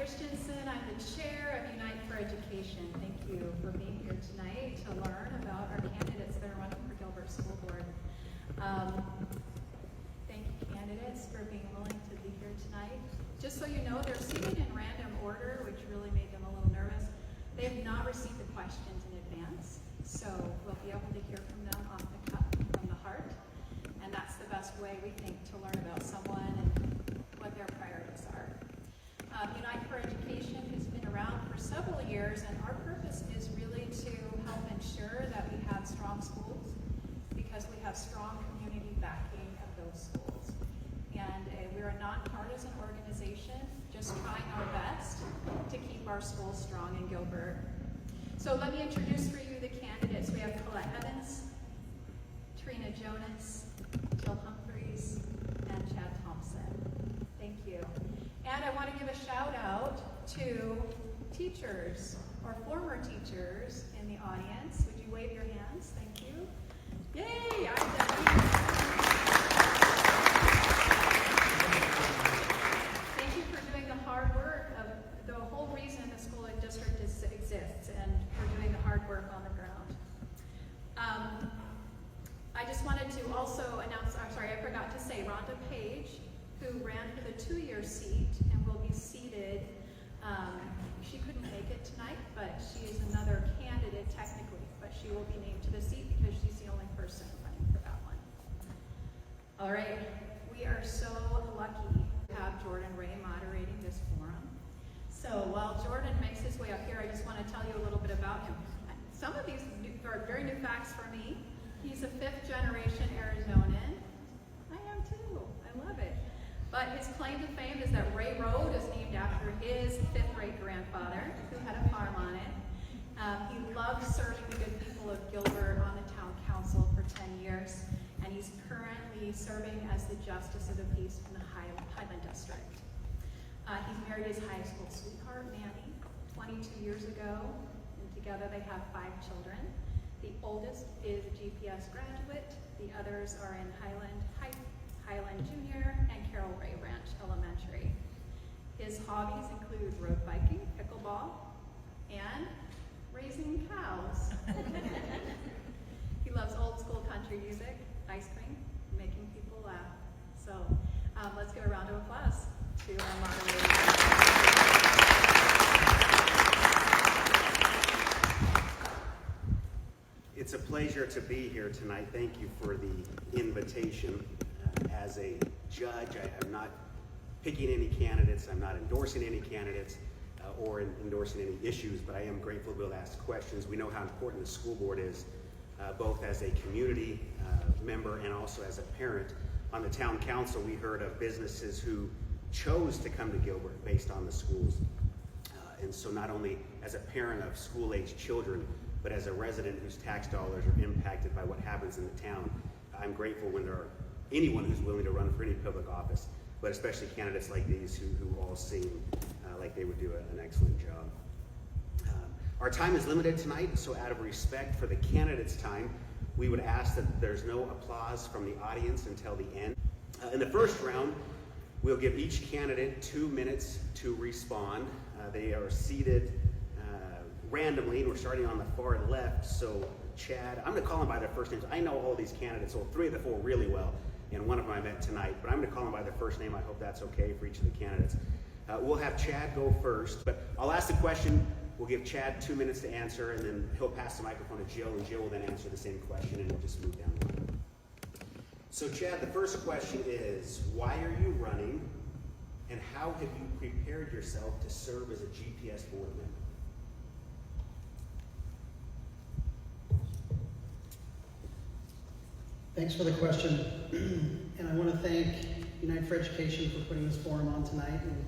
Christensen. I'm the chair of Unite for Education. Thank you for being here tonight to learn about our candidates that are running for Gilbert School Board. Thank you, candidates, for being willing to be here tonight. Just so you know, they're seated in random order, which really made them a little nervous. They have not received the questions in advance, so we'll be able to hear from them off the cuff, from the heart. And that's the best way, we think, to learn about someone and what their priorities are. Unite for Education has been around for several years, and our purpose is really to help ensure that we have strong schools because we have strong community backing of those schools. And we're a nonpartisan organization just trying our best to keep our schools strong in Gilbert. So let me introduce for you the candidates. We have Colette Evans, Trina Jonas, Jill Humphreys, and Chad Thompson. Thank you. And I want to give a shout out to teachers or former teachers in the audience. Would you wave your hands? Thank you. Yay! Thank you for doing the hard work of the whole reason the school district exists, and for doing the hard work on the ground. I just wanted to also announce, I'm sorry, I forgot to say, Rhonda Page, who ran for the 2-year seat and will be seated. She couldn't make it tonight, but she is another candidate technically, but she will be named to the seat because she's the only person running for that one. All right, we are so lucky to have Jordan Ray moderating this forum. So while Jordan makes his way up here, I just want to tell you a little bit about him. Some of these are very new facts for me. He's a 5th generation Arizonan. I am too, I love it. But his claim to fame is that Ray Road is named after his 5th great grandfather, who had a farm on it. He loved serving the good people of Gilbert on the town council for 10 years, and he's currently serving as the Justice of the Peace in the Highland District. He's married his high school sweetheart, Manny, 22 years ago, and together they have 5 children. The oldest is a GPS graduate, the others are in Highland Junior and Carroll Ray Ranch Elementary. His hobbies include road biking, pickleball, and raising cows. He loves old school country music, ice cream, and making people laugh. So let's give a round of applause to our moderator. It's a pleasure to be here tonight. Thank you for the invitation. As a judge, I'm not picking any candidates, I'm not endorsing any candidates or endorsing any issues, but I am grateful to be able to ask questions. We know how important the school board is, both as a community member and also as a parent. On the town council, we heard of businesses who chose to come to Gilbert based on the schools. And so not only as a parent of school-aged children, but as a resident whose tax dollars are impacted by what happens in the town, I'm grateful when there are anyone who's willing to run for any public office, but especially candidates like these who all seem like they would do an excellent job. Our time is limited tonight, so out of respect for the candidates' time, we would ask that there's no applause from the audience until the end. In the first round, we'll give each candidate 2 minutes to respond. They are seated randomly, and we're starting on the far left. So Chad, I'm going to call them by their first names. I know all these candidates, well, 3 of the 4 really well, and one of them I met tonight, but I'm going to call them by their first name. I hope that's okay for each of the candidates. We'll have Chad go first, but I'll ask the question. We'll give Chad 2 minutes to answer, and then he'll pass the microphone to Jill, and Jill will then answer the same question, and we'll just move down the line. So Chad, the first question is, why are you running, and how have you prepared yourself to serve as a GPS board member? Thanks for the question, and I want to thank Unite for Education for putting this forum on tonight, and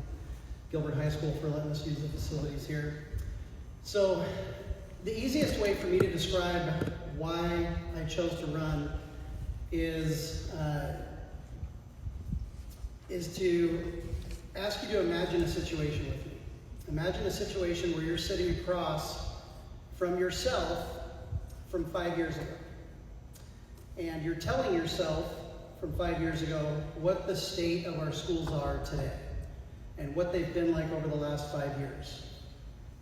Gilbert High School for letting us use the facilities here. So, the easiest way for me to describe why I chose to run is to ask you to imagine a situation with me. Imagine a situation where you're sitting across from yourself from 5 years ago. And you're telling yourself from 5 years ago what the state of our schools are today. and what they've been like over the last 5 years.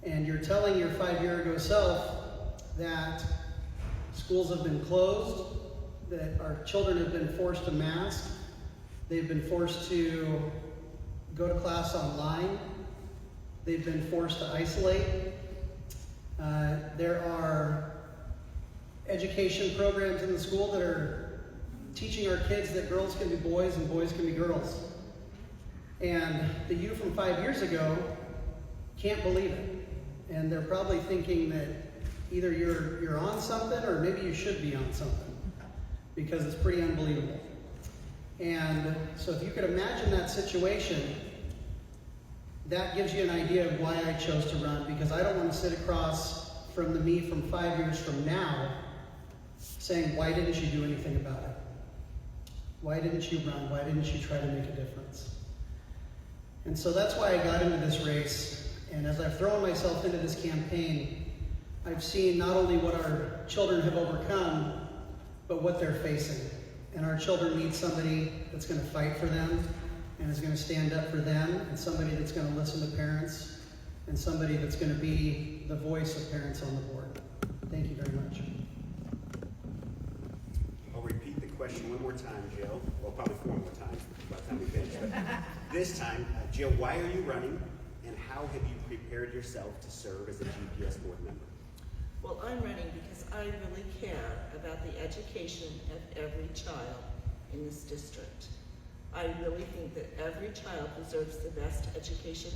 And you're telling your 5-year-ago self that schools have been closed, that our children have been forced to mask, they've been forced to go to class online, they've been forced to isolate. There are education programs in the school that are teaching our kids that girls can be boys and boys can be girls. And the you from 5 years ago can't believe it. And they're probably thinking that either you're on something or maybe you should be on something, because it's pretty unbelievable. And so if you could imagine that situation, that gives you an idea of why I chose to run, because I don't want to sit across from the me from 5 years from now saying, why didn't you do anything about it? Why didn't you run? Why didn't you try to make a difference? And so that's why I got into this race. And as I've thrown myself into this campaign, I've seen not only what our children have overcome, but what they're facing. And our children need somebody that's going to fight for them and is going to stand up for them, and somebody that's going to listen to parents, and somebody that's going to be the voice of parents on the board. Thank you very much. I'll repeat the question one more time, Jill. Well, probably 4 more times by the time we finish. But this time, Jill, why are you running, and how have you prepared yourself to serve as a GPS board member? Well, I'm running because I really care about the education of every child in this district. I really think that every child deserves the best education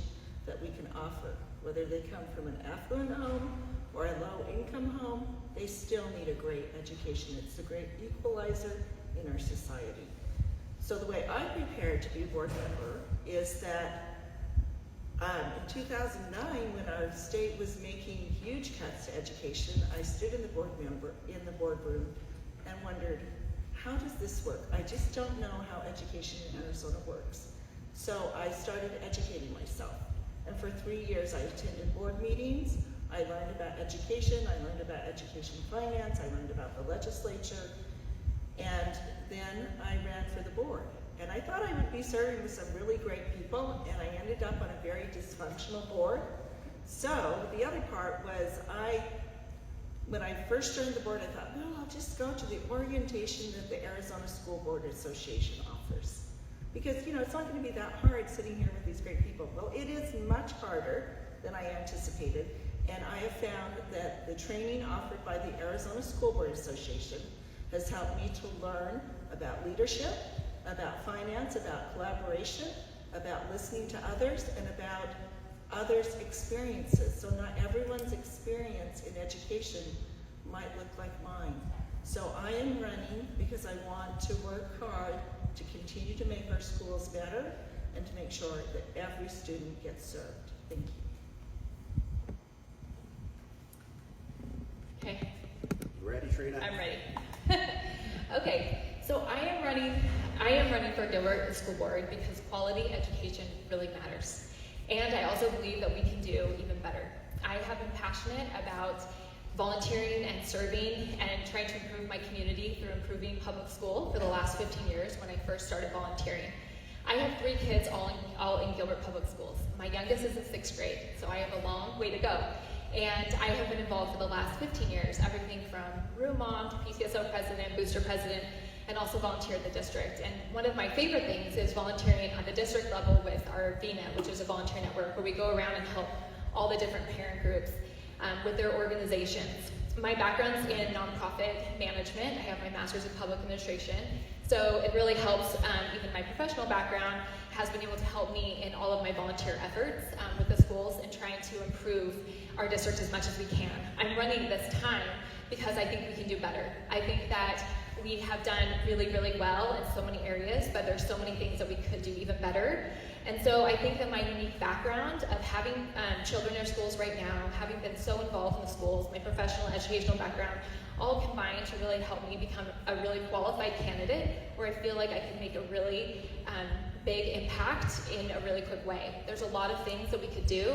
that we can offer. Whether they come from an affluent home or a low-income home, they still need a great education. It's a great equalizer in our society. So the way I prepared to be a board member is that in 2009, when our state was making huge cuts to education, I stood in the boardroom and wondered, how does this work? I just don't know how education in Arizona works. So I started educating myself. And for 3 years, I attended board meetings. I learned about education. I learned about education finance. I learned about the legislature. And then I ran for the board. And I thought I would be serving with some really great people, and I ended up on a very dysfunctional board. So the other part was when I first joined the board, I thought, well, I'll just go to the orientation that the Arizona School Board Association offers. Because, you know, it's not going to be that hard sitting here with these great people. Well, it is much harder than I anticipated, and I have found that the training offered by the Arizona School Board Association has helped me to learn about leadership, about finance, about collaboration, about listening to others, and about others' experiences. So not everyone's experience in education might look like mine. So I am running because I want to work hard to continue to make our schools better and to make sure that every student gets served. Thank you. Okay, You ready, Trina? I'm ready. Okay, so I am running for Gilbert School Board because quality education really matters. And I also believe that we can do even better. I have been passionate about volunteering and serving and trying to improve my community through improving public school for the last 15 years when I first started volunteering. I have 3 kids all in Gilbert Public Schools. My youngest is in 6th grade, so I have a long way to go. And I have been involved for the last 15 years, everything from room mom to PCSO president, booster president, and also volunteer at the district. And one of my favorite things is volunteering on the district level with our VNet, which is a volunteer network where we go around and help all the different parent groups with their organizations. My background's in nonprofit management. I have my master's in public administration. So it really helps, even my professional background has been able to help me in all of my volunteer efforts with the schools and trying to improve our district as much as we can. I'm running this time because I think we can do better. I think that we have done really, really well in so many areas, but there's so many things that we could do even better. And so I think that my unique background of having children in our schools right now, having been so involved in the schools, my professional and educational background, all combined to really help me become a really qualified candidate where I feel like I can make a really big impact in a really quick way. There's a lot of things that we could do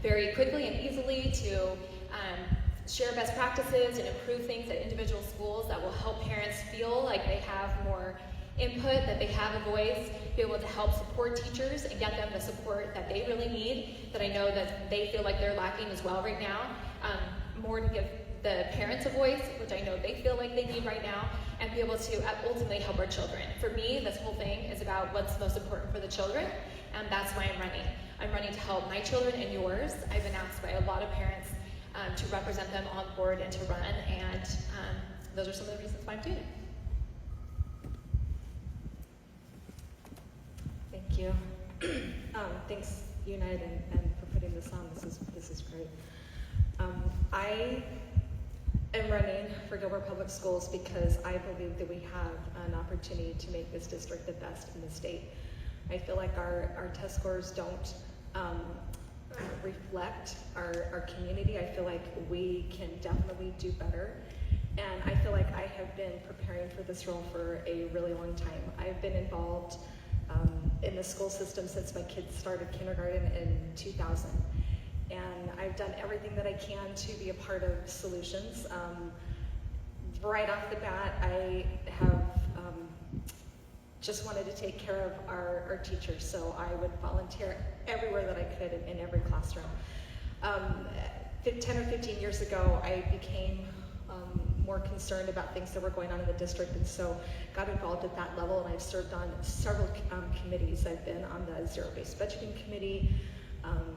very quickly and easily to share best practices and improve things at individual schools that will help parents feel like they have more input, that they have a voice, be able to help support teachers and get them the support that they really need, that I know that they feel like they're lacking as well right now. More to give the parents a voice, which I know they feel like they need right now, and be able to ultimately help our children. For me, this whole thing is about what's most important for the children, and that's why I'm running. I'm running to help my children and yours. I've been asked by a lot of parents to represent them on board and to run, and those are some of the reasons why I'm doing it. Thank you. Thanks, Unite, and for putting this on. This is great. I am running for Gilbert Public Schools because I believe that we have an opportunity to make this district the best in the state. I feel like our test scores don't reflect our community. I feel like we can definitely do better. And I feel like I have been preparing for this role for a really long time. I've been involved in the school system since my kids started kindergarten in 2000. And I've done everything that I can to be a part of solutions. Right off the bat, I have just wanted to take care of our teachers, so I would volunteer everywhere that I could in every classroom. 10 or 15 years ago, I became more concerned about things that were going on in the district, and so got involved at that level, and I've served on several committees. I've been on the zero-based budgeting committee,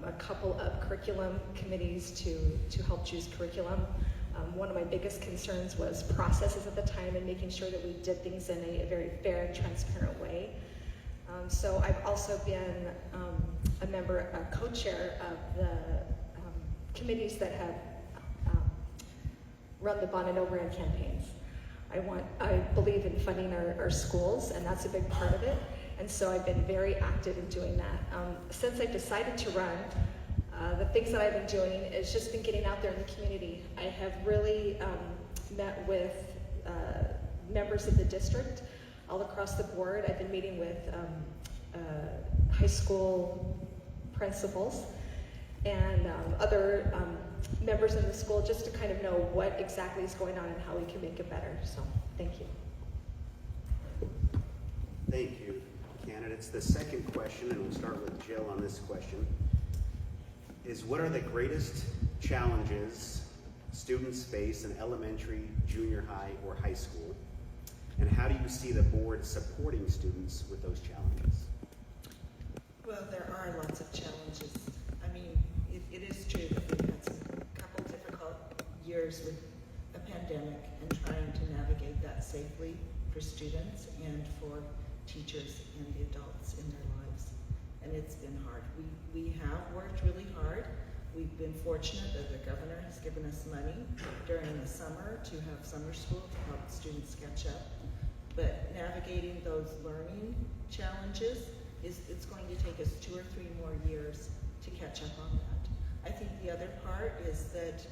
a couple of curriculum committees to help choose curriculum. One of my biggest concerns was processes at the time and making sure that we did things in a very fair and transparent way. So I've also been a member, a co-chair of the committees that have run the bond and override campaigns. I believe in funding our schools, and that's a big part of it. And so I've been very active in doing that. Since I've decided to run, the things that I've been doing is just been getting out there in the community. I have really met with members of the district all across the board. I've been meeting with high school principals and other members in the school just to kind of know what exactly is going on and how we can make it better. So, thank you. Thank you, candidates. The second question, and we'll start with Jill on this question, is what are the greatest challenges students face in elementary, junior high, or high school? And how do you see the board supporting students with those challenges? Well, there are lots of challenges. I mean, it is true that we've had a couple difficult years with a pandemic and trying to navigate that safely for students and for teachers and the adults in their lives. And it's been hard. We have worked really hard. We've been fortunate that the governor has given us money during the summer to have summer school to help students catch up. But navigating those learning challenges it's going to take us 2 or 3 more years to catch up on that. I think the other part is that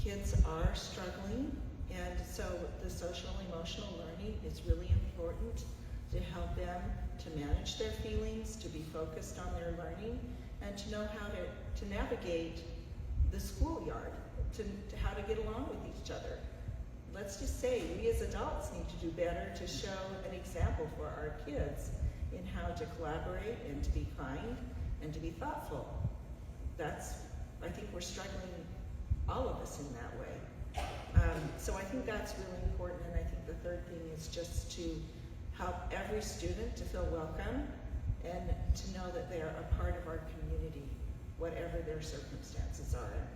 kids are struggling, and so the social and emotional learning is really important to help them to manage their feelings, to be focused on their learning, and to know how to navigate the schoolyard, to how to get along with each other. Let's just say we as adults need to do better to show an example for our kids in how to collaborate and to be kind and to be thoughtful. I think we're struggling, all of us, in that way. So I think that's really important, and I think the third thing is just to help every student to feel welcome and to know that they are a part of our community, whatever their circumstances are.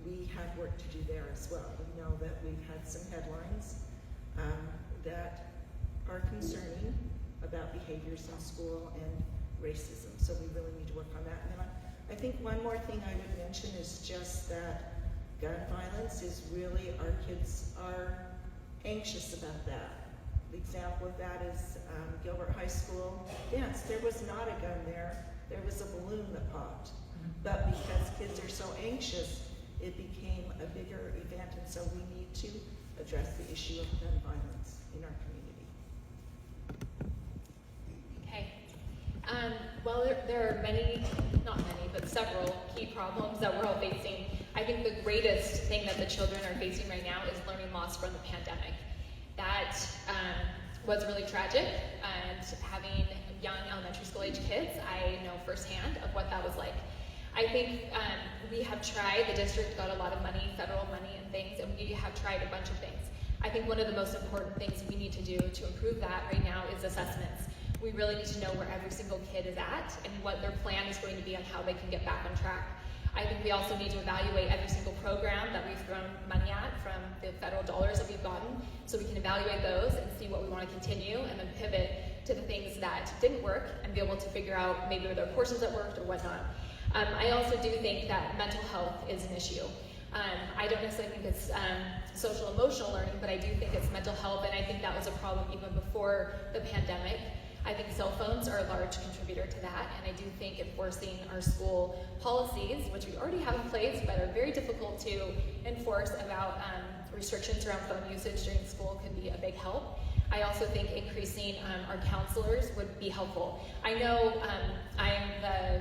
We have work to do there as well. We know that we've had some headlines that are concerning about behaviors in school and racism, so we really need to work on that. And then I think one more thing I would mention is just that gun violence is really, our kids are anxious about that. The example of that is Gilbert High School dance. There was not a gun there. There was a balloon that popped. But because kids are so anxious, it became a bigger event, and so we need to address the issue of gun violence in our community. Okay. Well, there are many, not many, but several key problems that we're all facing. I think the greatest thing that the children are facing right now is learning loss from the pandemic. That was really tragic, and having young elementary school age kids, I know firsthand of what that was like. I think we have tried, the district got a lot of money, federal money and things, and we have tried a bunch of things. I think one of the most important things we need to do to improve that right now is assessments. We really need to know where every single kid is at and what their plan is going to be on how they can get back on track. I think we also need to evaluate every single program that we've thrown money at from the federal dollars that we've gotten, so we can evaluate those and see what we want to continue, and then pivot to the things that didn't work and be able to figure out maybe there are portions that worked or whatnot. I also do think that mental health is an issue. I don't necessarily think it's social emotional learning, but I do think it's mental health, and I think that was a problem even before the pandemic. I think cell phones are a large contributor to that, and I do think enforcing our school policies, which we already have in place but are very difficult to enforce, about restrictions around phone usage during school could be a big help. I also think increasing our counselors would be helpful. I know I am the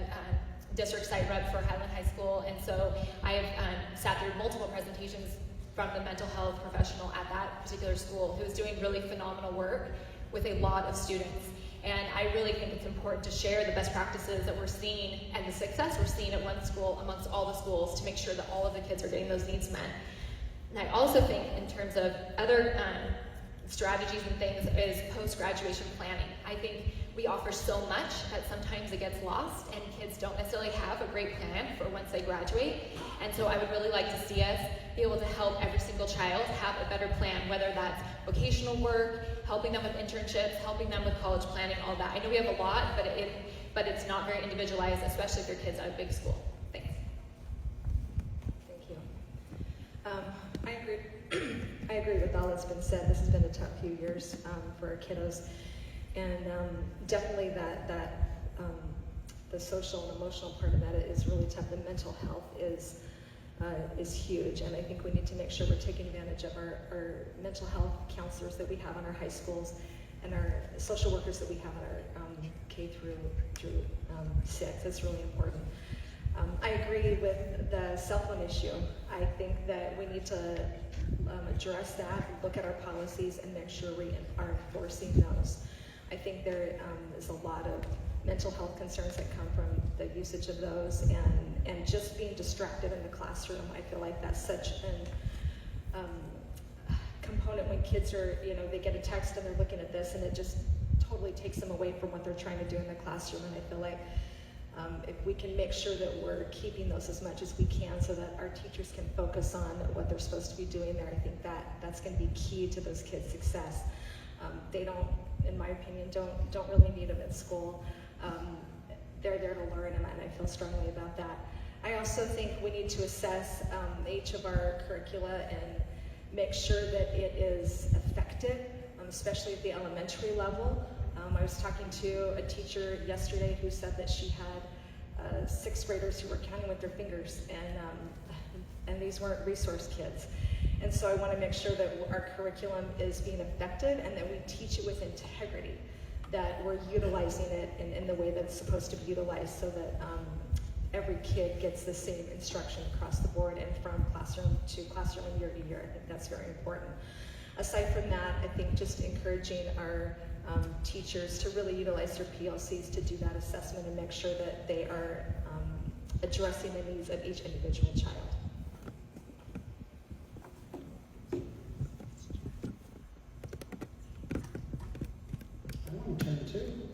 district site rep for Highland High School, and so I have sat through multiple presentations from the mental health professional at that particular school, who is doing really phenomenal work with a lot of students. And I really think it's important to share the best practices that we're seeing and the success we're seeing at one school amongst all the schools to make sure that all of the kids are getting those needs met. And I also think in terms of other strategies and things is post-graduation planning. I think we offer so much that sometimes it gets lost and kids don't necessarily have a great plan for once they graduate. And so I would really like to see us be able to help every single child have a better plan, whether that's vocational work, helping them with internships, helping them with college planning, all that. I know we have a lot, but it's not very individualized, especially if your kid's at a big school. Thanks. Thank you. I agree. I agree with all that's been said. This has been a tough few years for our kiddos, and definitely that the social and emotional part of that is really tough. The mental health is huge, and I think we need to make sure we're taking advantage of our mental health counselors that we have in our high schools and our social workers that we have in our K through 6. It's really important. I agree with the cell phone issue. I think that we need to address that, look at our policies, and make sure we are enforcing those. I think there is a lot of mental health concerns that come from the usage of those, and just being distracted in the classroom. I feel like that's such an component when kids are, they get a text and they're looking at this, and it just totally takes them away from what they're trying to do in the classroom. And I feel like if we can make sure that we're keeping those as much as we can so that our teachers can focus on what they're supposed to be doing there, I think that's going to be key to those kids' success. They don't, in my opinion, don't really need them at school. They're there to learn, and I feel strongly about that. I also think we need to assess each of our curricula and make sure that it is effective, especially at the elementary level. I was talking to a teacher yesterday who said that she had 6th graders who were counting with their fingers, and these weren't resource kids. And so I want to make sure that our curriculum is being effective and that we teach it with integrity, that we're utilizing it in the way that it's supposed to be utilized, so that every kid gets the same instruction across the board and from classroom to classroom and year to year. I think that's very important. Aside from that, I think just encouraging our teachers to really utilize their PLCs to do that assessment and make sure that they are addressing the needs of each individual child. I want to turn too.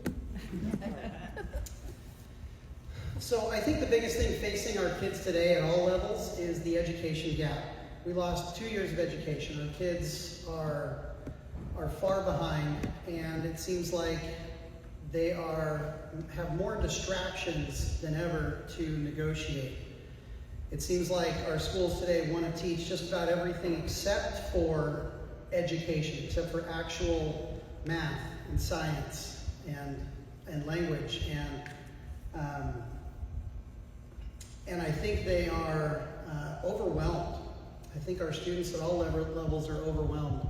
So I think the biggest thing facing our kids today at all levels is the education gap. We lost 2 years of education. Our kids are far behind, and it seems like they have more distractions than ever to negotiate. It seems like our schools today want to teach just about everything except for education, except for actual math and science and language, and I think they are overwhelmed. I think our students at all levels are overwhelmed.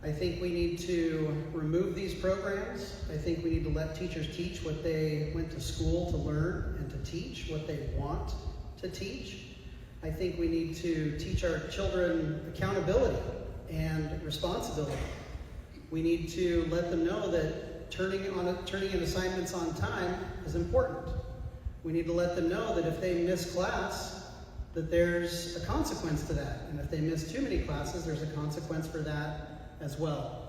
I think we need to remove these programs. I think we need to let teachers teach what they went to school to learn and to teach what they want to teach. I think we need to teach our children accountability and responsibility. We need to let them know that turning in assignments on time is important. We need to let them know that if they miss class, that there's a consequence to that. And if they miss too many classes, there's a consequence for that as well.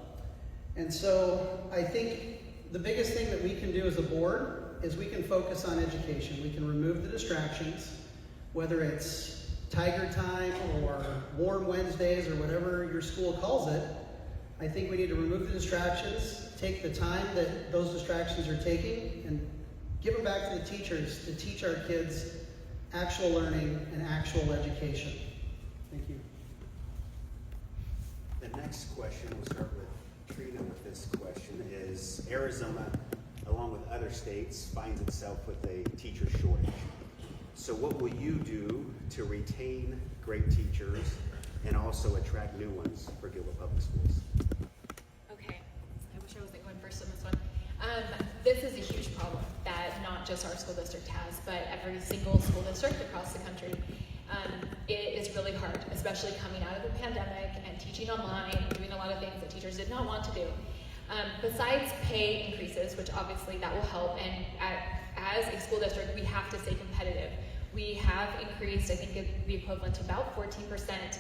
And so I think the biggest thing that we can do as a board is we can focus on education. We can remove the distractions, whether it's Tiger Time or Warm Wednesdays or whatever your school calls it. I think we need to remove the distractions, take the time that those distractions are taking, and give them back to the teachers to teach our kids actual learning and actual education. Thank you. The next question, we'll start with Trina with this question, is Arizona, along with other states, finds itself with a teacher shortage. So what will you do to retain great teachers and also attract new ones for Gilbert Public Schools? Okay, I wish I was going first on this one. This is a huge problem that not just our school district has, but every single school district across the country. It is really hard, especially coming out of the pandemic and teaching online and doing a lot of things that teachers did not want to do. Besides pay increases, which obviously that will help, and as a school district, we have to stay competitive. We have increased, I think, the equivalent to about 14%,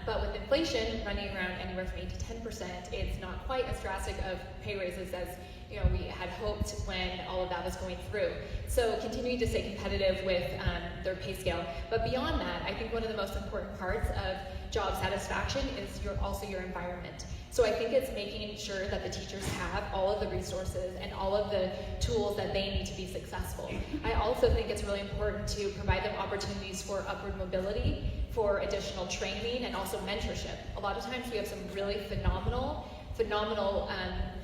but with inflation running around anywhere from 8 to 10%, it's not quite as drastic of pay raises as we had hoped when all of that was going through. So continuing to stay competitive with their pay scale. But beyond that, I think one of the most important parts of job satisfaction is also your environment. So I think it's making sure that the teachers have all of the resources and all of the tools that they need to be successful. I also think it's really important to provide them opportunities for upward mobility, for additional training, and also mentorship. A lot of times we have some really phenomenal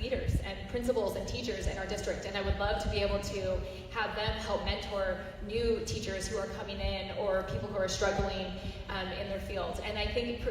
leaders and principals and teachers in our district, and I would love to be able to have them help mentor new teachers who are coming in or people who are struggling in their fields. And I think,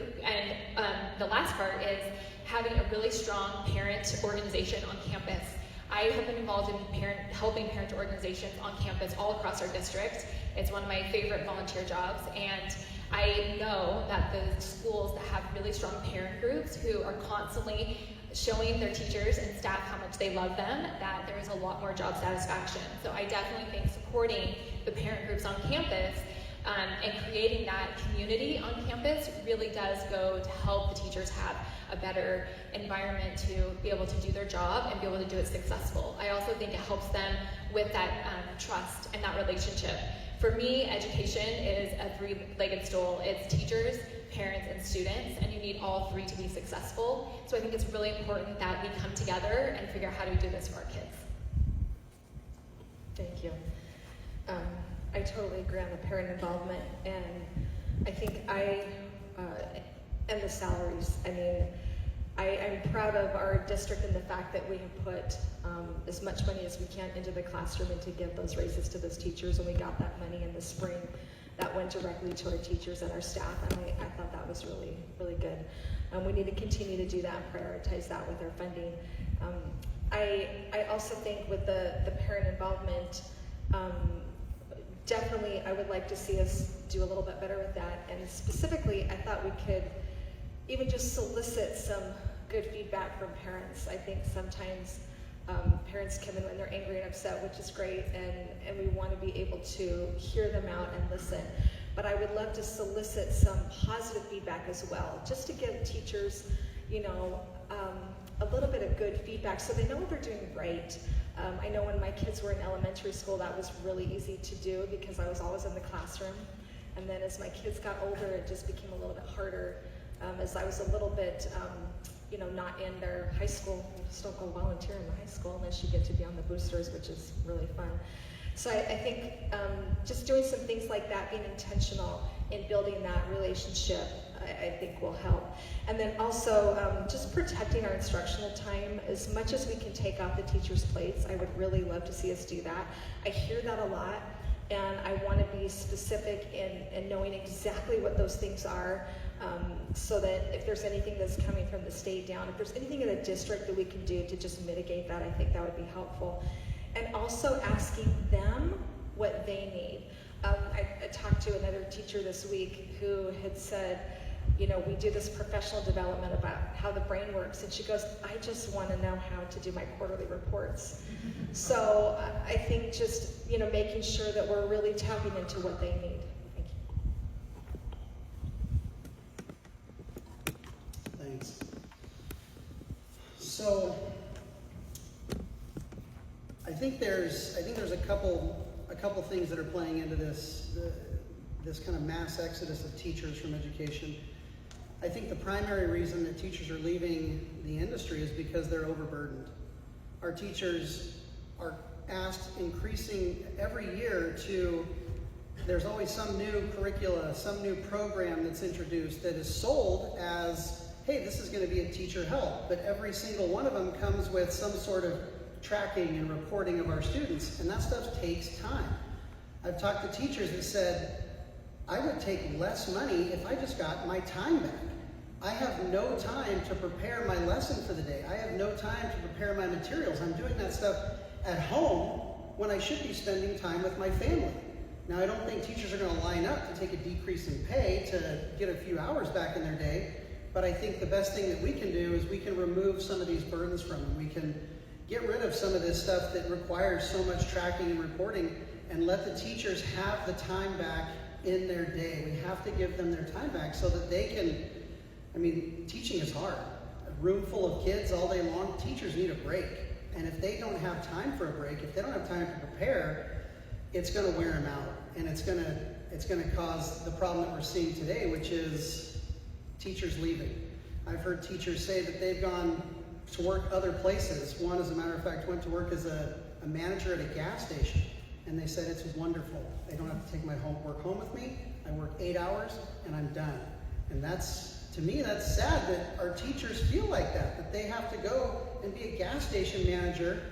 the last part is having a really strong parent organization on campus. I have been involved in helping parent organizations on campus all across our district. It's one of my favorite volunteer jobs, and I know that the schools that have really strong parent groups who are constantly showing their teachers and staff how much they love them, that there is a lot more job satisfaction. So I definitely think supporting the parent groups on campus and creating that community on campus really does go to help the teachers have a better environment to be able to do their job and be able to do it successful. I also think it helps them with that trust and that relationship. For me, education is a three-legged stool. It's teachers, parents, and students, and you need all three to be successful. So I think it's really important that we come together and figure out how to do this for our kids. Thank you. I totally agree on the parent involvement, and I think and the salaries. I mean, I'm proud of our district and the fact that we have put as much money as we can into the classroom and to give those raises to those teachers, and we got that money in the spring that went directly to our teachers and our staff, and I thought that was really, really good. We need to continue to do that and prioritize that with our funding. I also think with the parent involvement, definitely I would like to see us do a little bit better with that, and specifically I thought we could even just solicit some good feedback from parents. I think sometimes parents come in when they're angry and upset, which is great, and we want to be able to hear them out and listen. But I would love to solicit some positive feedback as well, just to give teachers, a little bit of good feedback so they know what they're doing right. I know when my kids were in elementary school, that was really easy to do because I was always in the classroom. And then as my kids got older, it just became a little bit harder as I was a little bit, not in their high school. You just don't go volunteer in the high school unless you get to be on the boosters, which is really fun. So I think just doing some things like that, being intentional in building that relationship, I think will help. And then also just protecting our instructional time. As much as we can take off the teachers' plates, I would really love to see us do that. I hear that a lot, and I want to be specific in knowing exactly what those things are, so that if there's anything that's coming from the state down, if there's anything in the district that we can do to just mitigate that, I think that would be helpful. And also asking them what they need. I talked to another teacher this week who had said, you know, we do this professional development about how the brain works. And she goes, I just want to know how to do my quarterly reports. So I think just, you know, making sure that we're really tapping into what they need. Thank you. Thanks. So I think there's a couple things that are playing into this kind of mass exodus of teachers from education. I think the primary reason that teachers are leaving the industry is because they're overburdened. Our teachers are asked increasing every year to, there's always some new curricula, some new program that's introduced that is sold as, hey, this is going to be a teacher help, but every single one of them comes with some sort of tracking and reporting of our students, and that stuff takes time. I've talked to teachers that said, I would take less money if I just got my time back. I have no time to prepare my lesson for the day. I have no time to prepare my materials. I'm doing that stuff at home when I should be spending time with my family. Now, I don't think teachers are going to line up to take a decrease in pay to get a few hours back in their day, but I think the best thing that we can do is we can remove some of these burdens from them. We can get rid of some of this stuff that requires so much tracking and reporting and let the teachers have the time back in their day. We have to give them their time back so that they can, I mean, teaching is hard. A room full of kids all day long, teachers need a break. And if they don't have time for a break, if they don't have time to prepare, it's going to wear them out. And it's going to cause the problem that we're seeing today, which is teachers leaving. I've heard teachers say that they've gone to work other places. One, as a matter of fact, went to work as a manager at a gas station. And they said it's wonderful. They don't have to take my work home with me. I work 8 hours and I'm done. And that's, to me, that's sad that our teachers feel like that they have to go and be a gas station manager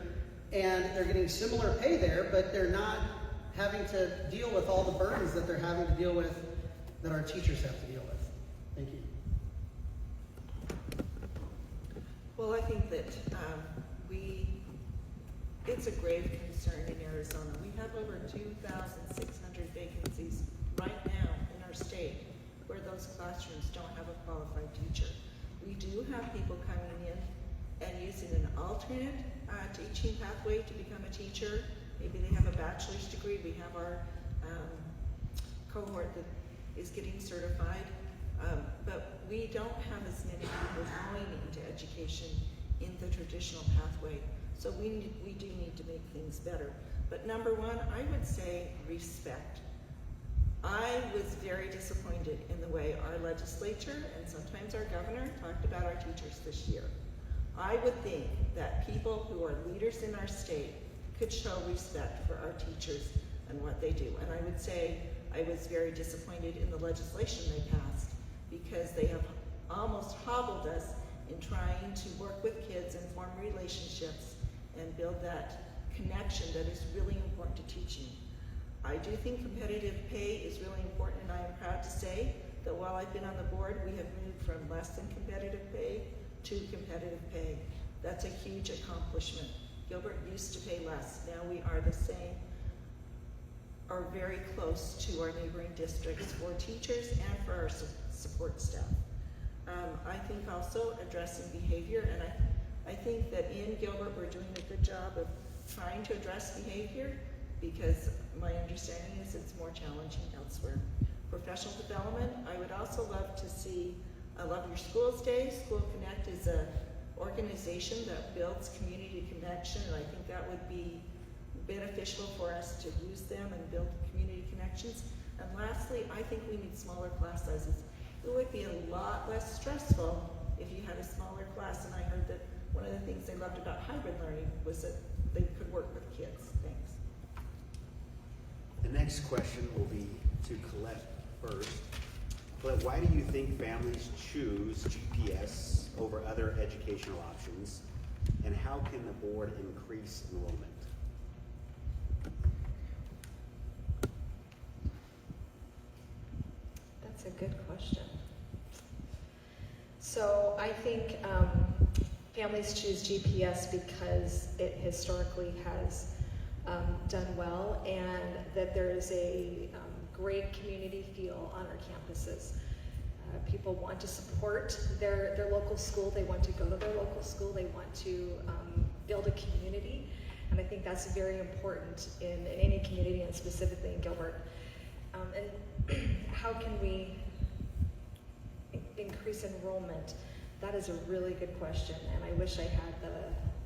and they're getting similar pay there, but they're not having to deal with all the burdens that they're having to deal with, that our teachers have to deal with. Thank you. Well, I think that it's a grave concern in Arizona. We have over 2,600 vacancies right now in our state where those classrooms don't have a qualified teacher. We do have people coming in and using an alternate teaching pathway to become a teacher. Maybe they have a bachelor's degree. We have our cohort that is getting certified. But we don't have as many people going into education in the traditional pathway. So we do need to make things better. But number one, I would say respect. I was very disappointed in the way our legislature and sometimes our governor talked about our teachers this year. I would think that people who are leaders in our state could show respect for our teachers and what they do. And I would say I was very disappointed in the legislation they passed because they have almost hobbled us in trying to work with kids and form relationships and build that connection that is really important to teaching. I do think competitive pay is really important, and I am proud to say that while I've been on the board, we have moved from less than competitive pay to competitive pay. That's a huge accomplishment. Gilbert used to pay less. Now we are the same or very close to our neighboring districts for teachers and for our support staff. I think also addressing behavior, and I think that in Gilbert we're doing a good job of trying to address behavior because my understanding is it's more challenging elsewhere. Professional development, I would also love to see a Love Your Schools Day. School Connect is an organization that builds community connection, and I think that would be beneficial for us to use them and build community connections. And lastly, I think we need smaller class sizes. It would be a lot less stressful if you had a smaller class, and I heard that one of the things they loved about hybrid learning was that they could work with kids. Thanks. The next question will be to Colette first. Colette, why do you think families choose GPS over other educational options, and how can the board increase enrollment? That's a good question. So I think families choose GPS because it historically has done well, and that there is a great community feel on our campuses. People want to support their local school. They want to go to their local school. They want to build a community. And I think that's very important in any community, and specifically in Gilbert. And how can we increase enrollment? That is a really good question, and I wish I had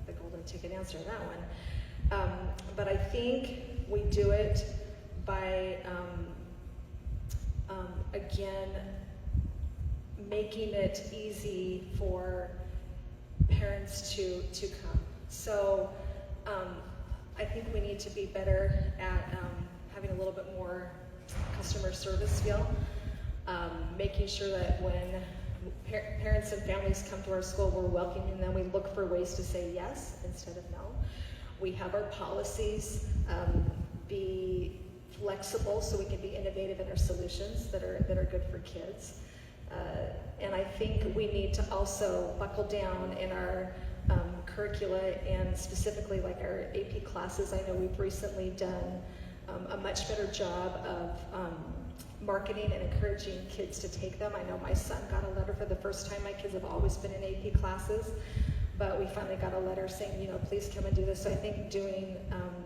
the golden ticket answer to that one. But I think we do it by, again, making it easy for parents to come. So I think we need to be better at having a little bit more customer service feel, making sure that when parents and families come to our school, we're welcoming them. We look for ways to say yes instead of no. We have our policies be flexible so we can be innovative in our solutions that are good for kids. And I think we need to also buckle down in our curricula, and specifically like our AP classes. I know we've recently done a much better job of marketing and encouraging kids to take them. I know my son got a letter for the first time. My kids have always been in AP classes, but we finally got a letter saying, please come and do this. So I think doing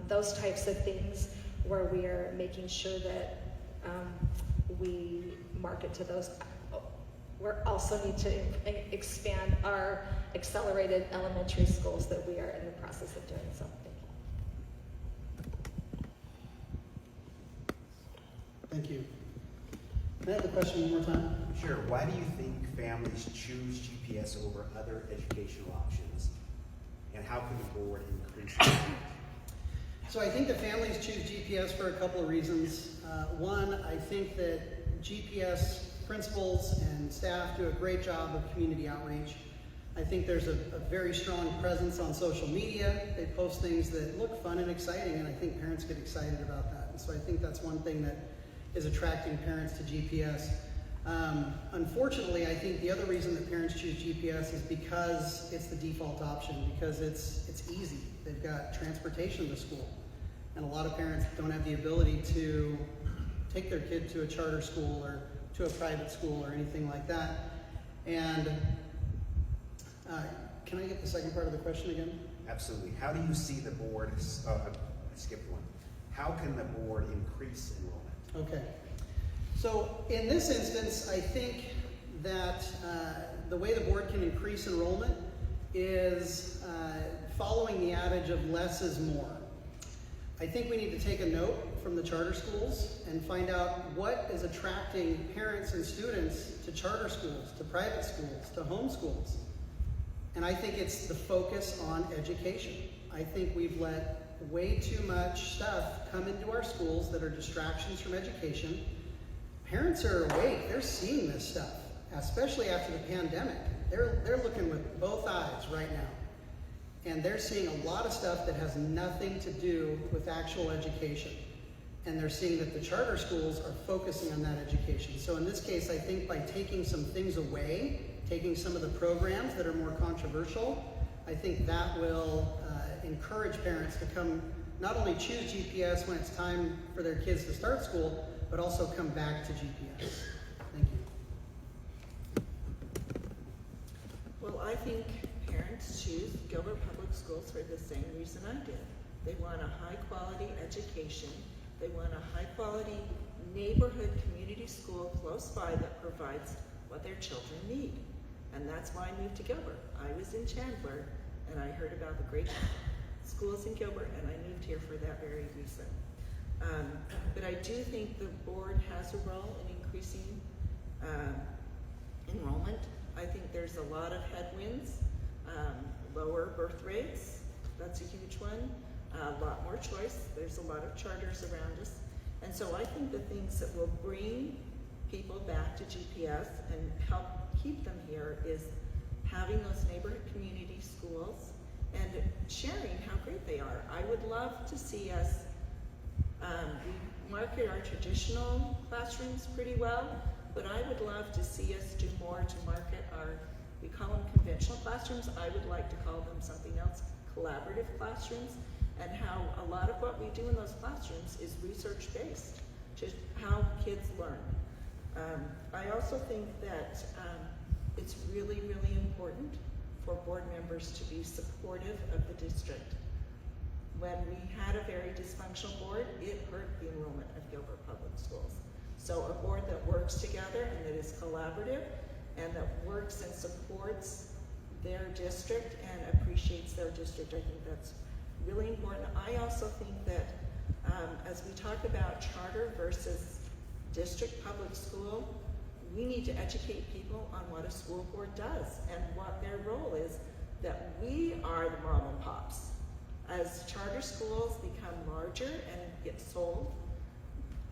those types of things where we are making sure that we market to those. We also need to expand our accelerated elementary schools that we are in the process of doing. So Thank you. Can I have the question one more time? Sure. Why do you think families choose GPS over other educational options? And how can the board increase it? So I think that families choose GPS for a couple of reasons. One, I think that GPS principals and staff do a great job of community outreach. I think there's a very strong presence on social media. They post things that look fun and exciting, and I think parents get excited about that. And so I think that's one thing that is attracting parents to GPS. Unfortunately, I think the other reason that parents choose GPS is because it's the default option, because it's easy. They've got transportation to school. And a lot of parents don't have the ability to take their kid to a charter school or to a private school or anything like that. And can I get the second part of the question again? Absolutely. How do you see the board, I skipped one. How can the board increase enrollment? Okay. So in this instance, I think that the way the board can increase enrollment is following the adage of less is more. I think we need to take a note from the charter schools and find out what is attracting parents and students to charter schools, to private schools, to home schools. And I think it's the focus on education. I think we've let way too much stuff come into our schools that are distractions from education. Parents are awake, they're seeing this stuff, especially after the pandemic. They're looking with both eyes right now. And they're seeing a lot of stuff that has nothing to do with actual education. And they're seeing that the charter schools are focusing on that education. So in this case, I think by taking some things away, taking some of the programs that are more controversial, I think that will encourage parents to come, not only choose GPS when it's time for their kids to start school, but also come back to GPS. Thank you. Well, I think parents choose Gilbert Public Schools for the same reason I did. They want a high-quality education. They want a high-quality neighborhood community school close by that provides what their children need. And that's why I moved to Gilbert. I was in Chandler, and I heard about the great schools in Gilbert, and I moved here for that very reason. But I do think the board has a role in increasing enrollment. I think there's a lot of headwinds. Lower birth rates, that's a huge one. A lot more choice. There's a lot of charters around us. And so I think the things that will bring people back to GPS and help keep them here is having those neighborhood community schools and sharing how great they are. I would love to see us, we market our traditional classrooms pretty well, but I would love to see us do more to market our, we call them conventional classrooms. I would like to call them something else, collaborative classrooms, and how a lot of what we do in those classrooms is research-based, just how kids learn. I also think that it's really, really important for board members to be supportive of the district. When we had a very dysfunctional board, it hurt the enrollment of Gilbert Public Schools. So a board that works together and that is collaborative and that works and supports their district and appreciates their district, I think that's really important. I also think that as we talk about charter versus district public school, we need to educate people on what a school board does and what their role is, that we are the mom and pops. As charter schools become larger and get sold,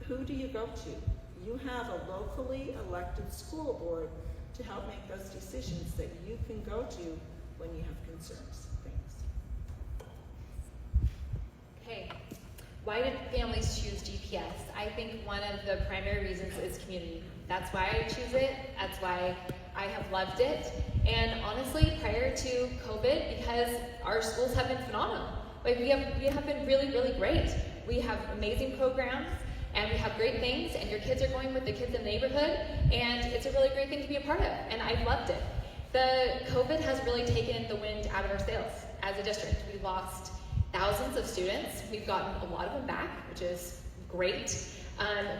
who do you go to? You have a locally elected school board to help make those decisions that you can go to when you have concerns. Thanks. Okay. Why did families choose GPS? I think one of the primary reasons is community. That's why I choose it. That's why I have loved it. And honestly, prior to COVID, because our schools have been phenomenal. Like we have been really, really great. We have amazing programs and we have great things, and your kids are going with the kids in the neighborhood, and it's a really great thing to be a part of, and I've loved it. The COVID has really taken the wind out of our sails as a district. We lost thousands of students. We've gotten a lot of them back, which is great,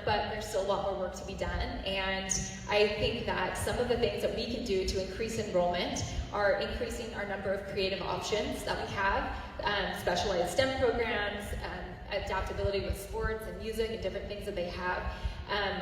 but there's still a lot more work to be done. And I think that some of the things that we can do to increase enrollment are increasing our number of creative options that we have, specialized STEM programs, adaptability with sports and music and different things that they have.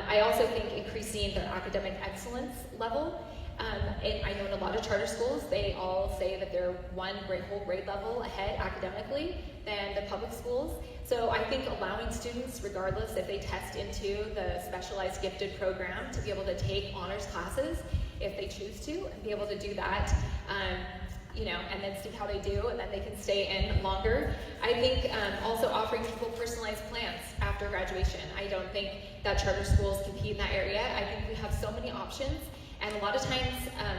I also think increasing their academic excellence level. And I know in a lot of charter schools, they all say that they're whole grade level ahead academically than the public schools. So I think allowing students, regardless if they test into the specialized gifted program, to be able to take honors classes if they choose to, and be able to do that, and then see how they do, and then they can stay in longer. I think also offering people personalized plans after graduation. I don't think that charter schools compete in that area. I think we have so many options. And a lot of times,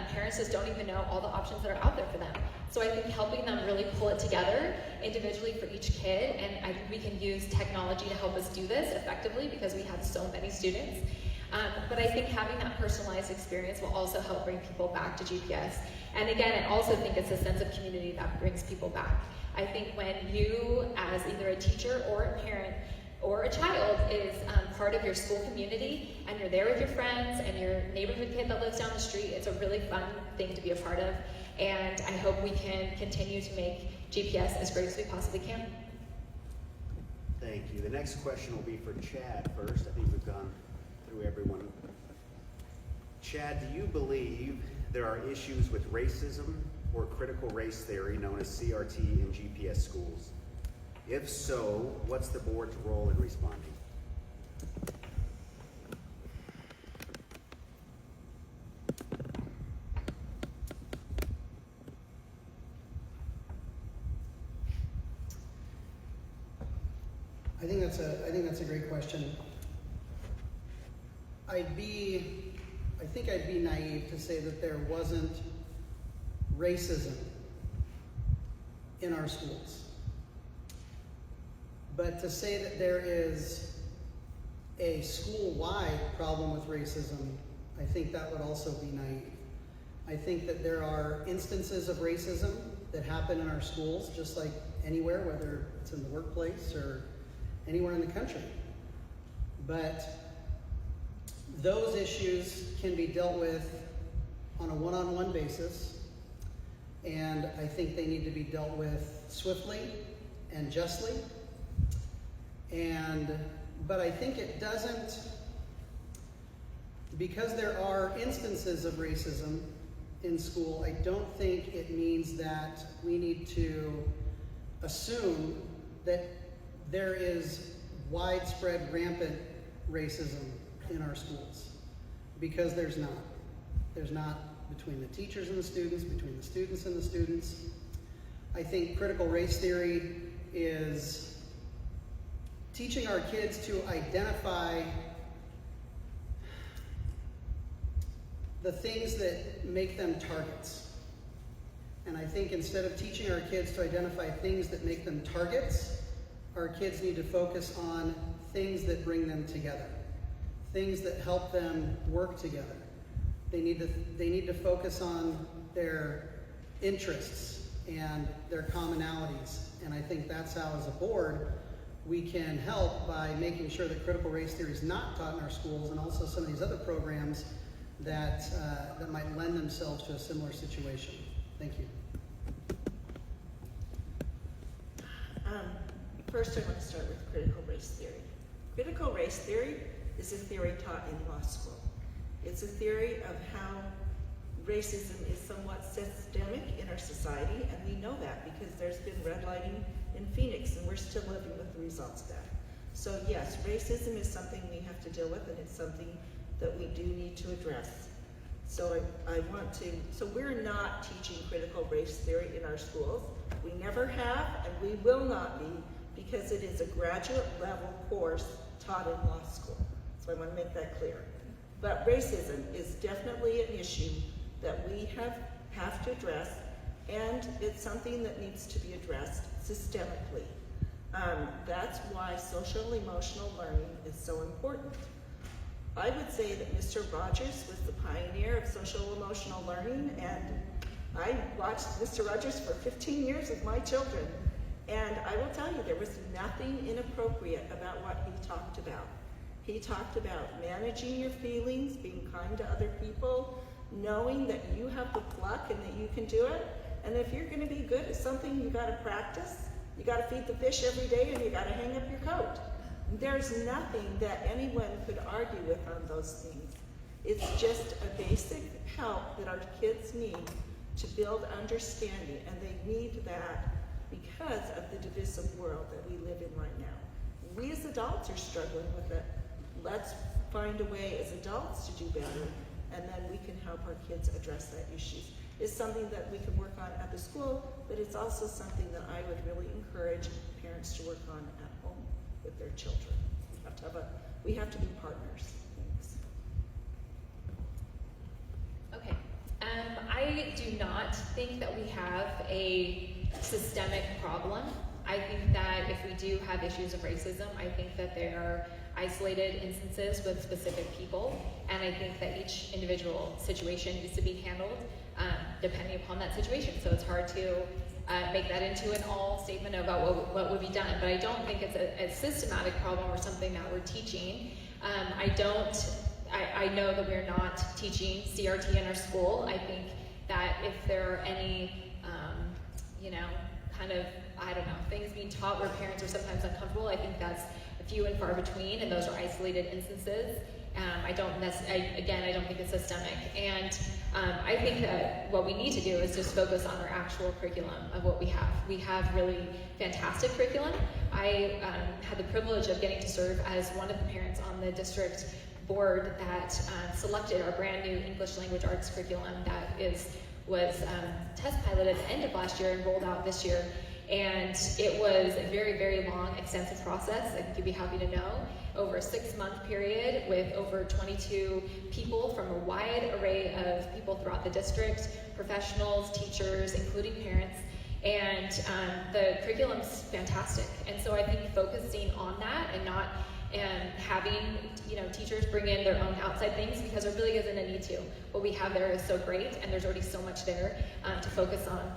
parents just don't even know all the options that are out there for them. So I think helping them really pull it together individually for each kid, and I think we can use technology to help us do this effectively because we have so many students. But I think having that personalized experience will also help bring people back to GPS. And again, I also think it's a sense of community that brings people back. I think when you, as either a teacher or a parent, or a child is part of your school community, and you're there with your friends and your neighborhood kid that lives down the street, it's a really fun thing to be a part of. And I hope we can continue to make GPS as great as we possibly can. Thank you. The next question will be for Chad first. I think we've gone through everyone. Chad, do you believe there are issues with racism or critical race theory known as CRT in GPS schools? If so, what's the board's role in responding? I think that's a great question. I think I'd be naive to say that there wasn't racism in our schools. But to say that there is a school-wide problem with racism, I think that would also be naive. I think that there are instances of racism that happen in our schools, just like anywhere, whether it's in the workplace or anywhere in the country. But those issues can be dealt with on a one-on-one basis, and I think they need to be dealt with swiftly and justly. But I think it doesn't, because there are instances of racism in school, I don't think it means that we need to assume that there is widespread, rampant racism in our schools, because there's not. There's not between the teachers and the students, between the students and the students. I think critical race theory is teaching our kids to identify the things that make them targets. And I think instead of teaching our kids to identify things that make them targets, our kids need to focus on things that bring them together. things that help them work together. They need to focus on their interests and their commonalities. And I think that's how, as a board, we can help by making sure that critical race theory is not taught in our schools, and also some of these other programs that might lend themselves to a similar situation. Thank you. First, I want to start with critical race theory. Critical race theory is a theory taught in law school. It's a theory of how racism is somewhat systemic in our society, and we know that because there's been redlining in Phoenix, and we're still living with the results of that. So yes, racism is something we have to deal with, and it's something that we do need to address. So so we're not teaching critical race theory in our schools. We never have, and we will not be, because it is a graduate level course taught in law school. So I want to make that clear. But racism is definitely an issue that we have to address, and it's something that needs to be addressed systemically. That's why social emotional learning is so important. I would say that Mr. Rogers was the pioneer of social emotional learning, and I watched Mr. Rogers for 15 years with my children, and I will tell you, there was nothing inappropriate about what he talked about. He talked about managing your feelings, being kind to other people, knowing that you have the pluck and that you can do it, and if you're going to be good at something, you got to practice. You got to feed the fish every day, and you got to hang up your coat. There's nothing that anyone could argue with on those things. It's just a basic help that our kids need to build understanding, and they need that because of the divisive world that we live in right now. We as adults are struggling with it. Let's find a way as adults to do better, and then we can help our kids address that issue. It's something that we can work on at the school, but it's also something that I would really encourage parents to work on at home with their children. We have to be partners. Thanks. Okay. I do not think that we have a systemic problem. I think that if we do have issues of racism, I think that there are isolated instances with specific people, and I think that each individual situation needs to be handled depending upon that situation. So it's hard to make that into an all statement about what would be done, but I don't think it's a systematic problem or something that we're teaching. I know that we're not teaching CRT in our school. I think that if there are any, things being taught where parents are sometimes uncomfortable, I think that's few and far between, and those are isolated instances. I don't think it's systemic. And I think that what we need to do is just focus on our actual curriculum of what we have. We have really fantastic curriculum. I had the privilege of getting to serve as one of the parents on the district board that selected our brand new English language arts curriculum that was test piloted at the end of last year and rolled out this year. And it was a very, very long, extensive process, I think you'd be happy to know, over a 6-month period with over 22 people from a wide array of people throughout the district, professionals, teachers, including parents, and the curriculum's fantastic. And so I think focusing on that and having teachers bring in their own outside things, because there really isn't a need to. What we have there is so great, and there's already so much there to focus on.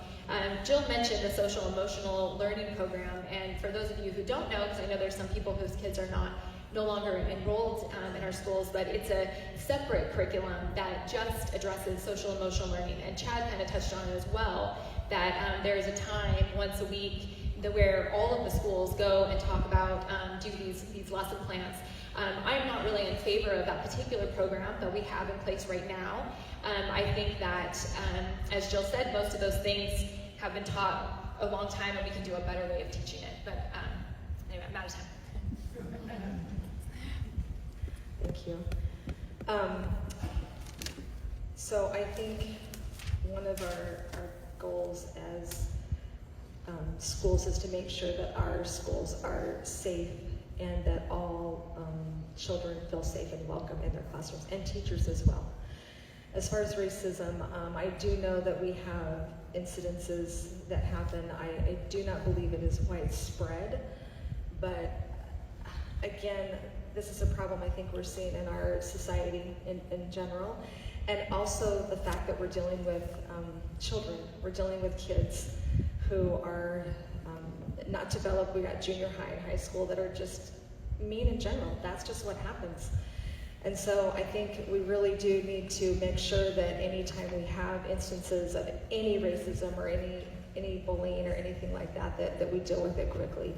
Jill mentioned the social emotional learning program, and for those of you who don't know, because I know there's some people whose kids are no longer enrolled in our schools, but it's a separate curriculum that just addresses social emotional learning, and Chad kind of touched on it as well, that there is a time once a week where all of the schools go and talk about, do these lesson plans. I'm not really in favor of that particular program that we have in place right now. I think that, as Jill said, most of those things have been taught a long time, and we can do a better way of teaching it. But anyway, I'm out of time. Thank you. So I think one of our goals as schools is to make sure that our schools are safe and that all children feel safe and welcome in their classrooms, and teachers as well. As far as racism, I do know that we have incidences that happen. I do not believe it is widespread, but again, this is a problem I think we're seeing in our society in general. And also the fact that we're dealing with children, we're dealing with kids who are not developed. We got junior high and high school that are just mean in general. That's just what happens. And so I think we really do need to make sure that anytime we have instances of any racism or any bullying or anything like that, that we deal with it quickly.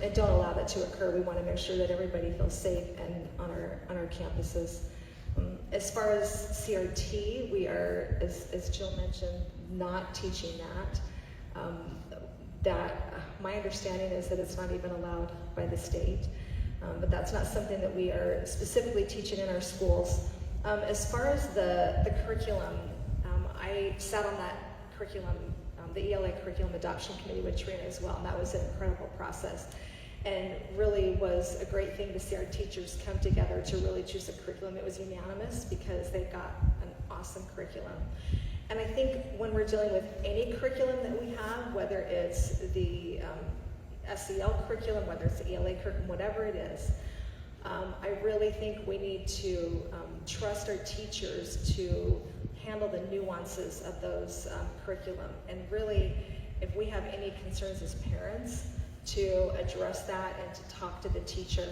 And don't allow that to occur. We want to make sure that everybody feels safe and on our campuses. As far as CRT, we are, as Jill mentioned, not teaching that. My understanding is that it's not even allowed by the state. But that's not something that we are specifically teaching in our schools. As far as the curriculum, I sat on that curriculum, the ELA curriculum adoption committee with Trina as well, and that was an incredible process. And really was a great thing to see our teachers come together to really choose a curriculum. It was unanimous because they got an awesome curriculum. And I think when we're dealing with any curriculum that we have, whether it's the SEL curriculum, whether it's the ELA curriculum, whatever it is, I really think we need to trust our teachers to handle the nuances of those curriculum. And really, if we have any concerns as parents, to address that and to talk to the teacher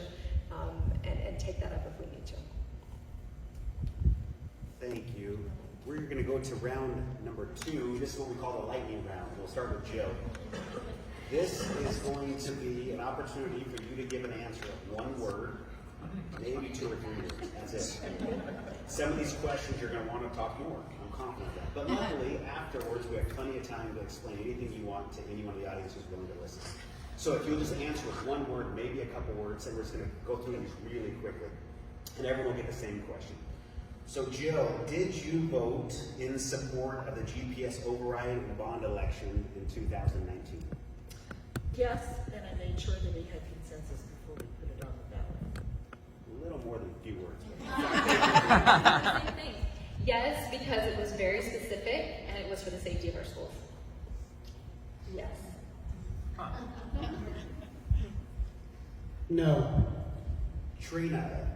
and take that up if we need to. Thank you. We're going to go to round number 2. This is what we call the lightning round. We'll start with Jill. This is going to be an opportunity for you to give an answer of one word, maybe 2 or 3 words. That's it. Some of these questions you're going to want to talk more. I'm confident of that. But luckily, afterwards, we have plenty of time to explain anything you want to anyone in the audience who's willing to listen. So if you'll just answer with one word, maybe a couple words, and we're just going to go through these really quickly. And everyone will get the same question. So Jill, did you vote in support of the GPS override and bond election in 2019? Yes, and I made sure that we had consensus before we put it on the ballot. A little more than a few words. Same thing. Yes, because it was very specific and it was for the safety of our schools. Yes. No. Trina,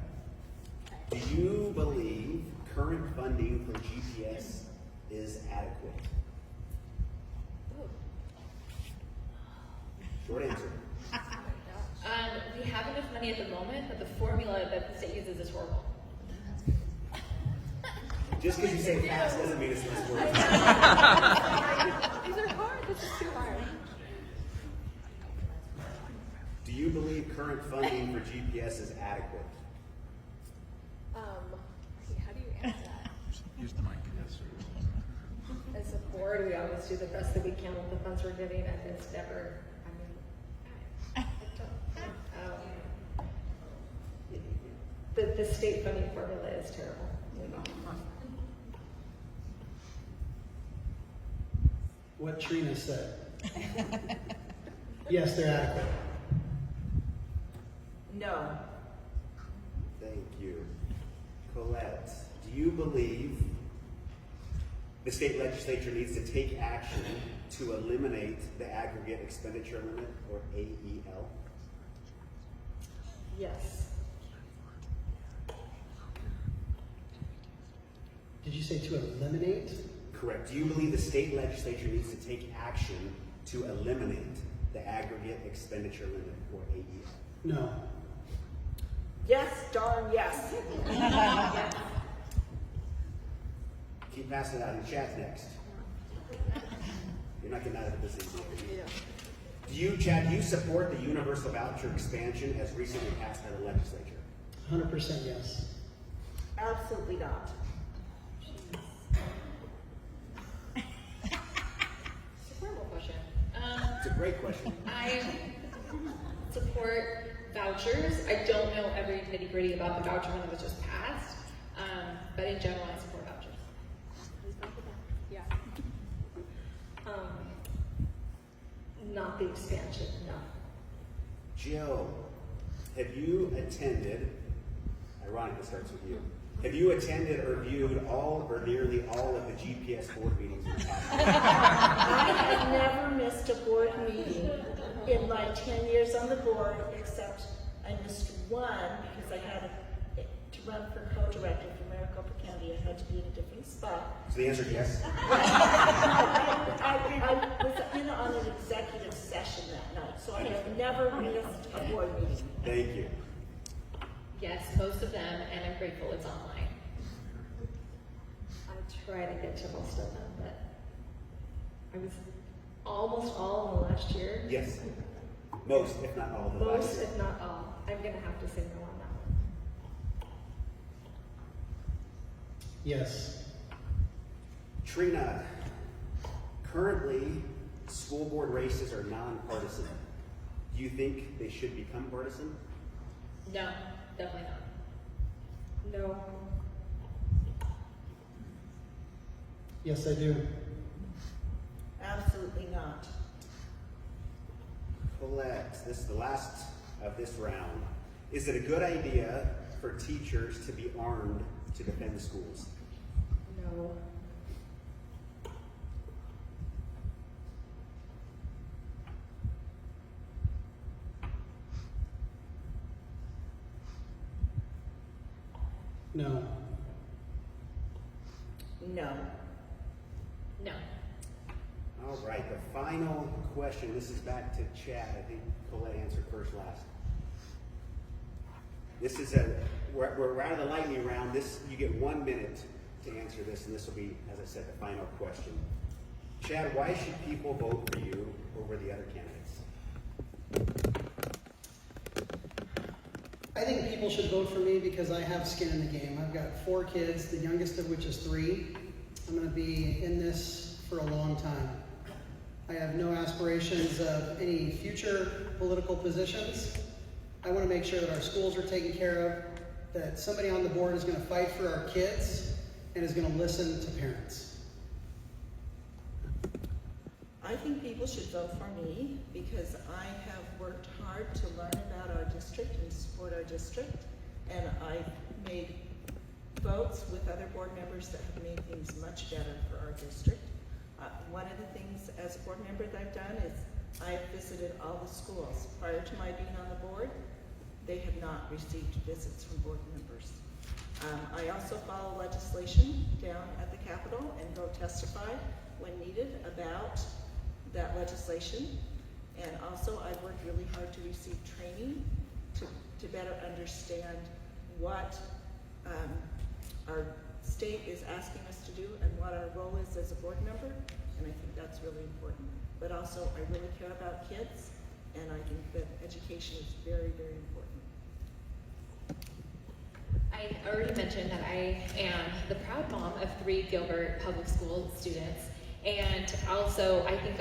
do you believe current funding for GPS is adequate? Short answer. We have enough money at the moment, but the formula that the state uses is horrible. Just because you say fast doesn't mean it's less words. These are hard. This is too hard. Do you believe current funding for GPS is adequate? How do you answer that? Use the mic. As a board, we always do the best that we can with the funds we're getting, and it's never, the state funding formula is terrible. What Trina said. Yes, they're adequate. No. Thank you. Colette, do you believe the state legislature needs to take action to eliminate the aggregate expenditure limit, or AEL? Yes. Did you say to eliminate? Correct. Do you believe the state legislature needs to take action to eliminate the aggregate expenditure limit, or AEL? No. Yes, darn yes. Keep passing it out. Your chat's next. You're not getting out of this easy. Do you, Chad, do you support the universal voucher expansion as recently passed by the legislature? 100% yes. Absolutely not. It's a horrible question. It's a great question. I support vouchers. I don't know every nitty gritty about the voucher when it was just passed, but in general, I support vouchers. Yeah. Not the expansion, no. Jill, have you attended, ironically starts with you, have you attended or viewed all or nearly all of the GPS board meetings in the past year? I have never missed a board meeting in my 10 years on the board, except I missed One, because I had to run for co-director for Maricopa County, I had to be in a different spot. So the answer is yes? I was on an executive session that night, so I have never missed a board meeting. Thank you. Yes, most of them, and I'm grateful it's online. I try to get to most of them, but I was almost all in the last year. Yes. Most, if not all, of the last Most, year. if not all. I'm going to have to say no on that one. Yes. Trina, currently, school board races are nonpartisan. Do you think they should become partisan? No, definitely not. No. Yes, I do. Absolutely not. Colette, this is the last of this round. Is it a good idea for teachers to be armed to defend the schools? No. No. No. No. All right, the final question. This is back to Chad. I think Colette answered first last. This is we're out of the lightning round. You get 1 minute to answer this, and this will be, as I said, the final question. Chad, why should people vote for you over the other candidates? I think people should vote for me because I have skin in the game. I've got 4 kids, the youngest of which is 3. I'm going to be in this for a long time. I have no aspirations of any future political positions. I want to make sure that our schools are taken care of, that somebody on the board is going to fight for our kids and is going to listen to parents. I think people should vote for me because I have worked hard to learn about our district and support our district, and I've made votes with other board members that have made things much better for our district. One of the things as a board member that I've done is I've visited all the schools. Prior to my being on the board, they have not received visits from board members. I also follow legislation down at the Capitol and go testify when needed about that legislation. And also I've worked really hard to receive training to better understand what our state is asking us to do and what our role is as a board member, and I think that's really important. But also, I really care about kids, and I think that education is very, very important. I already mentioned that I am the proud mom of 3 Gilbert public school students, and also I think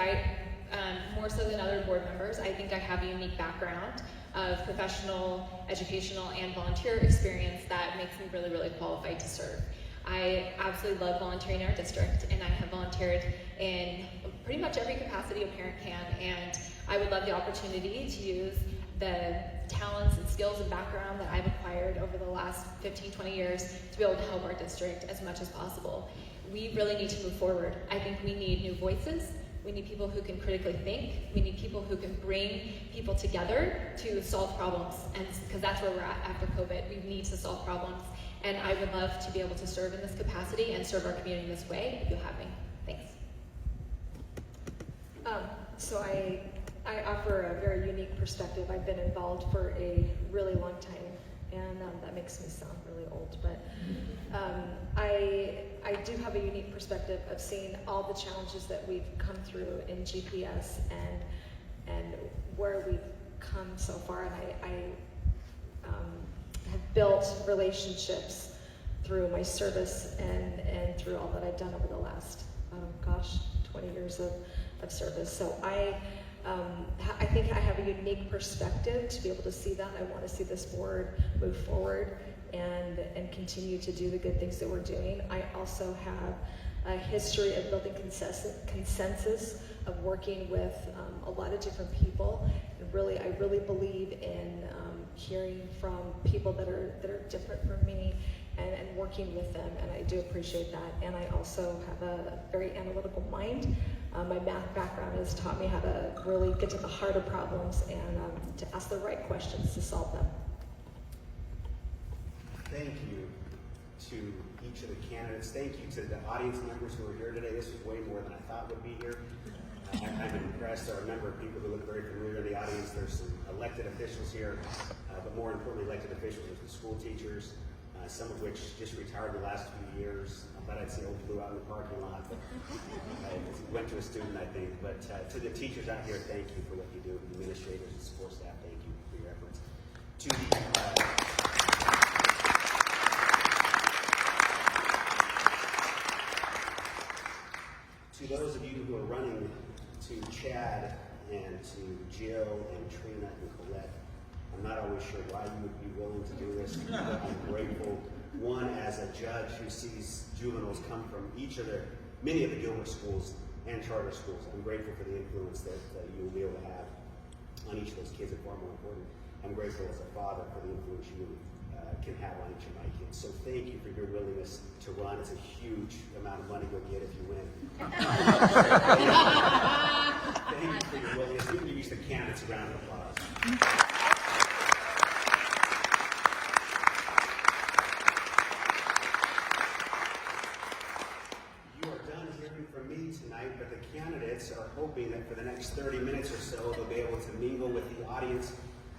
more so than other board members, I think I have a unique background of professional, educational, and volunteer experience that makes me really, really qualified to serve. I absolutely love volunteering in our district, and I have volunteered in pretty much every capacity a parent can, and I would love the opportunity to use the talents and skills and background that I've acquired over the last 15, 20 years to be able to help our district as much as possible. We really need to move forward. I think we need new voices. We need people who can critically think. We need people who can bring people together to solve problems, and because that's where we're at after COVID. We need to solve problems, and I would love to be able to serve in this capacity and serve our community in this way if you'll have me. Thanks. So I offer a very unique perspective. I've been involved for a really long time, and that makes me sound really old, but I do have a unique perspective of seeing all the challenges that we've come through in GPS and where we've come so far, and I have built relationships through my service and through all that I've done over the last 20 years of service. So I think I have a unique perspective to be able to see that. I want to see this board move forward and continue to do the good things that we're doing. I also have a history of building consensus, of working with a lot of different people. And I really believe in hearing from people that are different from me and working with them, and I do appreciate that. And I also have a very analytical mind. My math background has taught me how to really get to the heart of problems and to ask the right questions to solve them. thank you to each of the candidates. Thank you to the audience members who are here today. This was way more than I thought would be here. I'm impressed. There are a number of people who look very familiar in the audience. There's some elected officials here, but more importantly, elected officials are the school teachers, some of which just retired in the last few years. I thought I'd see old Blue out in the parking lot. I went to a student, I think. But to the teachers out here, thank you for what you do. Administrators and support staff, thank you for your efforts. To those of you who are running, to Chad and to Jill and Trina and Colette, I'm not always sure why you would be willing to do this, but I'm grateful. One, as a judge who sees juveniles come from many of the Gilbert schools and charter schools, I'm grateful for the influence that you will be able to have on each of those kids, and far more important, I'm grateful as a father for the influence you can have on each of my kids. So thank you for your willingness to run. It's a huge amount of money you'll get if you win. Thank you for your willingness. We can use the candidates a round of applause. You are done hearing from me tonight, but the candidates are hoping that for the next 30 minutes or so, they'll be able to mingle with the audience.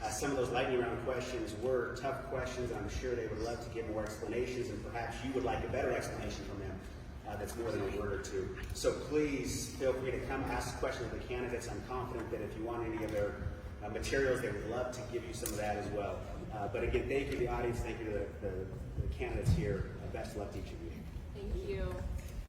Some of those lightning round questions were tough questions. I'm sure they would love to give more explanations, and perhaps you would like a better explanation from them that's more than a word or two. So please feel free to come ask questions of the candidates. I'm confident that if you want any of their materials, they would love to give you some of that as well. But again, thank you to the audience. Thank you to the candidates here. Best of luck to each of you. Thank you.